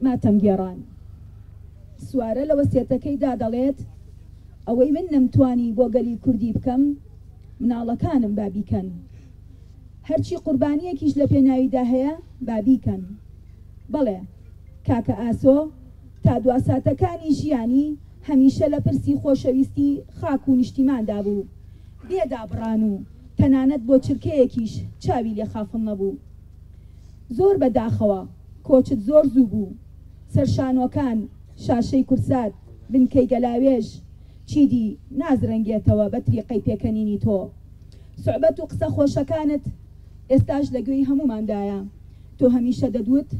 ماتەمگێڕان. سوارە لە وەسیەتەکەیدا دەڵێت ئەوەی من نەمتوانی بۆ گەلی کوردی بکەم مناڵەکانم بابیکەن، هەرچی قوربانیەکیش لە پێناویدا هەیە بابیکەن. بەڵێ کاکە ئاسۆ تا دواساتەکانی ژیانی هەمیشە لە پرسی خۆشەویستی خاک و نیشتیماندا بوو، بێدابڕان و تەنانەت بۆ چرکەیەکیش چاوی لێ خافڵ نەبوو. زۆر بەداخەوە کۆچت زۆر زوو بوو، سەرشانۆکان شاشەی کورسات بنکەی گەلاوێژ چیدی نازرەنگێتەوە بە تریقەی پێکەنینی تۆ. سوعبەت و قسە خۆشەکانت ئێستاش لەگوێی هەموماندایە. تۆ هەمیشە دەدوت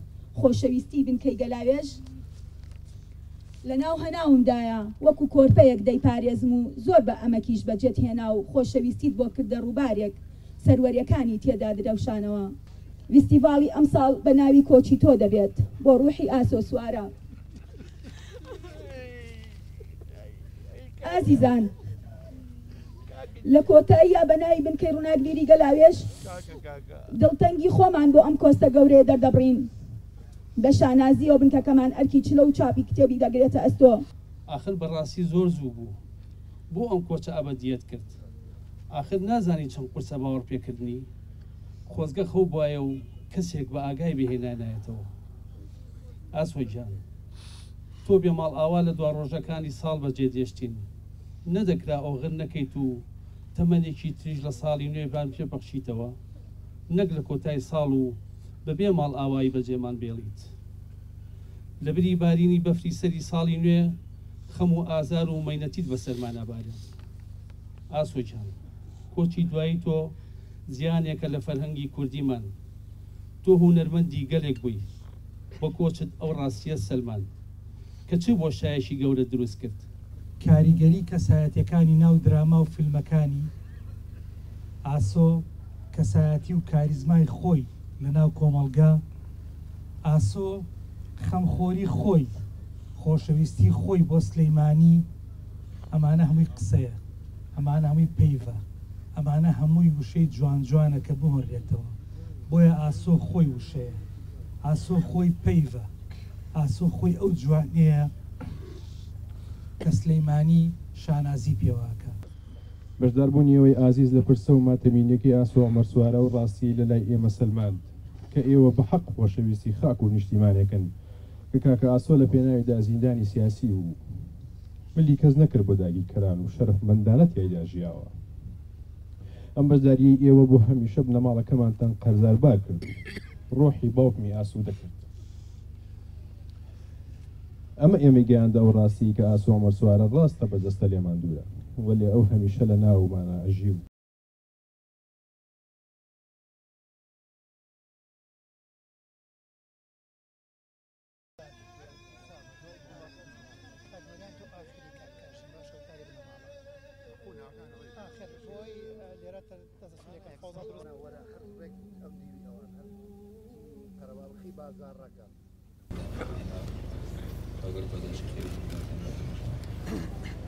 خۆشەویستی بنکەی گەلاوێژ لە ناو هەناومدایە، وەکو کۆرپەیەک دەیپارێزم و زۆر بە ئەمەکیش بەجێت هێنا و خۆشەویستیت بۆ کردە ڕووبارێک سەروەریەکانی تێدا درەوشانەوە. فیستیڤاڵی ئەمساڵ بە ناوی کۆچی تۆ دەبێت بۆ ڕوحی ئاسۆ سوارە. ئازیزان، لە کۆتاییە بە ناوی بنکەی ڕووناکبیری گەلاوێژ دڵتەنگی خۆمان بۆ ئەم کۆستە گەورەیە دەردەبڕین. بە شانازیەوە بنکەکەمان ئەرکی چلە و چاپی کتێبی دەگرێتە ئەستۆ. آخر بەڕاستی زۆر زوو بوو بۆ ئەم کۆچە ئەبەدیەت کرد. آخر نازانی چەند قورسە باوەڕ پێکردنی خۆزگە خەو بواە و کەسێک بە ئاگای بهێنانایەتەوە. ئاسۆ گیان، تۆ بێماڵ ئاوا لە دوا ڕۆژەکانی ساڵ بەجێ دێشتین، نەدەکرا ئۆغر نەکەیت و تەمەنێکی تریش لە ساڵی نوێبان پێبەخشیتەوە، نەک لە کۆتای ساڵ و بەبێ ماڵ ئاوایی بەجێمان بێڵیت. لە بری بارینی بەفری سەری ساڵی نوێ خەم و ئازار و مەینەتیت بەسەرمانەبارێت. ئاسۆ گیان، کۆچی دوایی تۆ زیانێکە لە فەرهەنگی کوردیمان. تۆ هونەرمەندی گەلێک بووی بۆ کۆچت ئەو ڕاستیە سەلمان کە چ بۆ شایەشی گەورە دروست کرد. کاریگەری کەسایەتەکانی ناو دراما و فیلمەکانی ئاسۆ کەسایەتی و کاریزمای خۆی لە ناو کۆمەڵگا، ئاسۆ خەمخۆری خۆی، خۆشەویستی خۆی بۆ سلەیمانی، ئەمانە هەمووی قسەیە، ئەمانە هەمووی پەیڤە، ئەمانە هەمووی وشەی جوان جوانە کە بهۆڕێتەوە. بۆیە ئاسۆ خۆی وشەیە، ئاسۆ خۆی پەیڤە، ئاسۆ خۆی ئەو جوانەیە کە سلەیمانی شانازی پێواکە. بەشداربوونیەوەی ئازیز لە پرسە و ماتەمینێکی ئاسۆ عومەر سوارە و ڕاستی لە لای ئێمە سەلمان کە ئێوە بە حەق خۆشەویستی خاک و نیشتیمانێکن کە کاکە ئاسۆ لە پێناویدا زیندانی سیاسی و ملی کەس نەکرد بۆ داگیرکەران و شەرەفمەندانە تیایدا ژیاوە. ئەم بەشداریی ئێوە بۆ هەمیشە بنە ماڵەکەمانتان قەرزاربار کرد و ڕۆحی باوکمی ئاسوودە کرد. ئەمە ئێمە گەیاندە ئەو ڕاستی کە ئاسۆ عومەر سوارە ڕاستە بەدەستە لێمان دوورە، وەلێ ئەو هەمیشە لە ناومانە ئەژی و أقرب هذا الشيء